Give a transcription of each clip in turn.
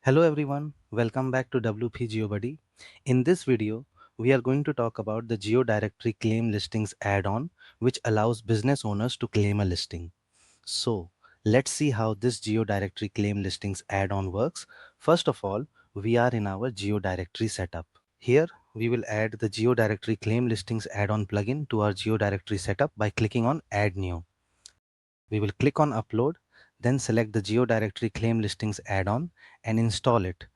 Hello everyone, welcome back to WPGeoBuddy. In this video, we are going to talk about the GeoDirectory Claim Listings add-on, which allows business owners to claim a listing. So, let's see how this GeoDirectory Claim Listings add-on works. First of all, we are in our GeoDirectory setup. Here, we will add the GeoDirectory Claim Listings add-on plugin to our GeoDirectory setup by clicking on Add New. We will click on Upload, then select the GeoDirectory Claim Listings add-on and install it.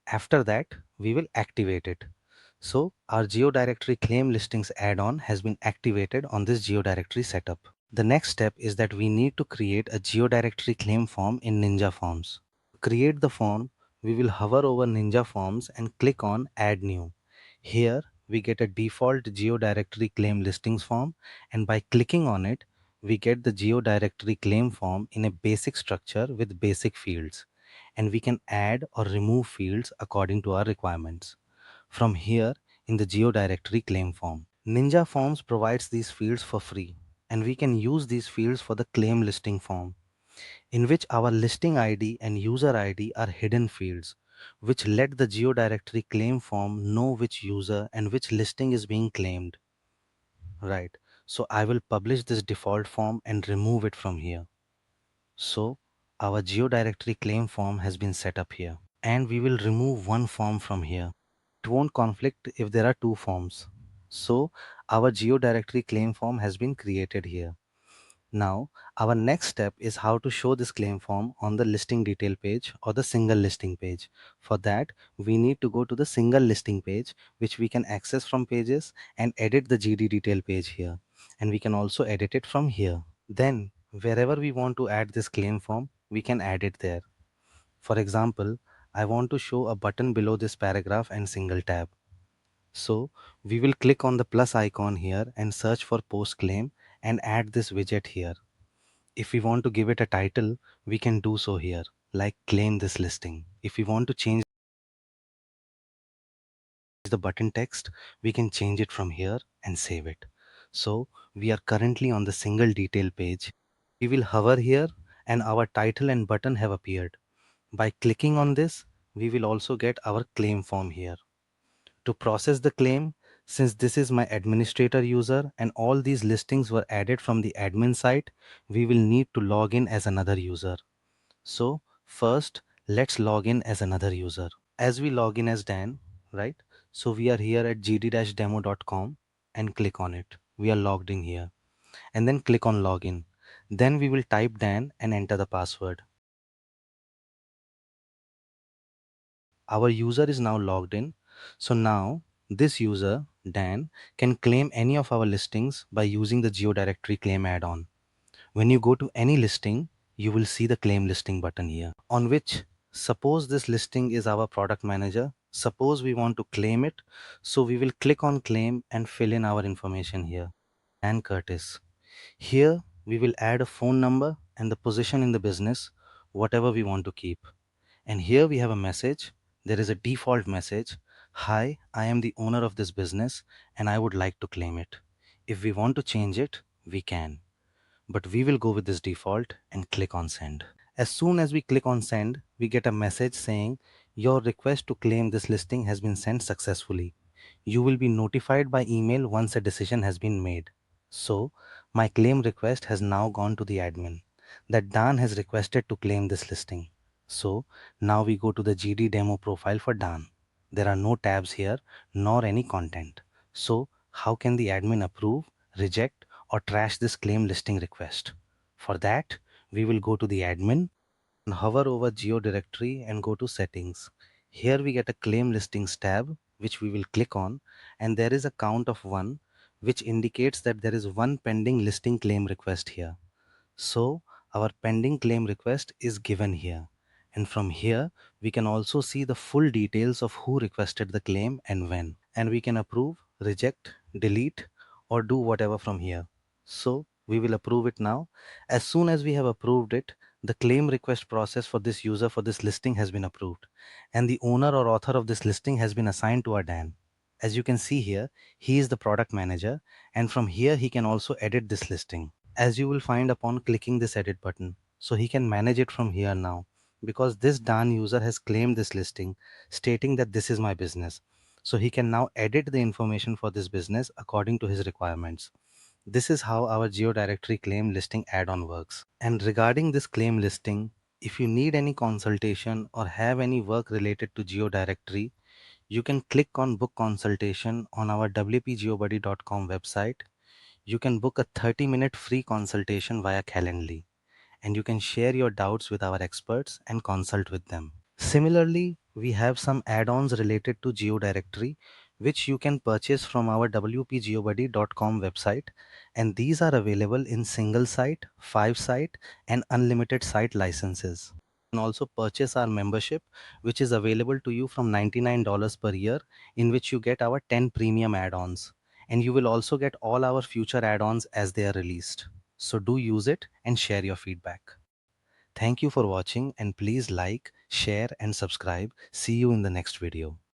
After that, we will activate it. So our GeoDirectory Claim Listings add-on has been activated on this GeoDirectory setup. The next step is that we need to create a GeoDirectory claim form in Ninja Forms. To create the form, we will hover over Ninja Forms and click on Add New. Here, we get a default GeoDirectory Claim Listings form, and by clicking on it, we get the GeoDirectory claim form in a basic structure with basic fields, and we can add or remove fields according to our requirements. From here in the GeoDirectory claim form. Ninja Forms provides these fields for free, and we can use these fields for the claim listing form, in which our listing ID and user ID are hidden fields, which let the GeoDirectory claim form know which user and which listing is being claimed. Right. So I will publish this default form and remove it from here. So our GeoDirectory claim form has been set up here, and we will remove one form from here. It won't conflict if there are two forms. So our GeoDirectory claim form has been created here. Now, our next step is how to show this claim form on the listing detail page or the single listing page. For that, we need to go to the single listing page, which we can access from pages and edit the GD detail page here. And we can also edit it from here. Then, wherever we want to add this claim form, we can add it there. For example, I want to show a button below this paragraph and single tab. So we will click on the plus icon here and search for post claim and add this widget here. If we want to give it a title, we can do so here, like claim this listing. If we want to change the button text, we can change it from here and save it. So we are currently on the single detail page. We will hover here and our title and button have appeared. By clicking on this, we will also get our claim form here. To process the claim, since this is my administrator user and all these listings were added from the admin site, we will need to log in as another user. So first, let's log in as another user. As we log in as Dan, right? So we are here at gd-demo.com and click on it. We are logged in here and then click on login. Then we will type Dan and enter the password. Our user is now logged in. So now this user, Dan, can claim any of our listings by using the GeoDirectory Claim add-on. When you go to any listing, you will see the claim listing button here, on which suppose this listing is our product manager. Suppose we want to claim it. So we will click on claim and fill in our information here. Dan Curtis. Here we will add a phone number and the position in the business, whatever we want to keep. And here we have a message. There is a default message. Hi, I am the owner of this business and I would like to claim it. If we want to change it, we can. But we will go with this default and click on send. As soon as we click on send, we get a message saying your request to claim this listing has been sent successfully. You will be notified by email once a decision has been made. So my claim request has now gone to the admin that Dan has requested to claim this listing. So now we go to the GD demo profile for Dan. There are no tabs here nor any content. So how can the admin approve, reject, or trash this claim listing request? For that, we will go to the admin and hover over GeoDirectory and go to settings. Here we get a claim listings tab, which we will click on, and there is a count of 1, which indicates that there is one pending listing claim request here. So our pending claim request is given here. And from here, we can also see the full details of who requested the claim and when. And we can approve, reject, delete, or do whatever from here. So we will approve it now. As soon as we have approved it, the claim request process for this user for this listing has been approved. And the owner or author of this listing has been assigned to our Dan. As you can see here, he is the product manager, and from here he can also edit this listing, as you will find upon clicking this edit button. So he can manage it from here now, because this Dan user has claimed this listing stating that this is my business. So he can now edit the information for this business according to his requirements. This is how our GeoDirectory claim listing add-on works. And regarding this claim listing, if you need any consultation or have any work related to GeoDirectory, you can click on book consultation on our WPGeoBuddy.com website. You can book a 30-minute free consultation via Calendly, and you can share your doubts with our experts and consult with them. Similarly, we have some add-ons related to GeoDirectory which you can purchase from our WPGeoBuddy.com website, and these are available in single site, 5 site and unlimited site licenses. You can also purchase our membership, which is available to you from $99 per year, in which you get our 10 premium add-ons, and you will also get all our future add-ons as they are released. So do use it and share your feedback. Thank you for watching, and please like, share and subscribe. See you in the next video.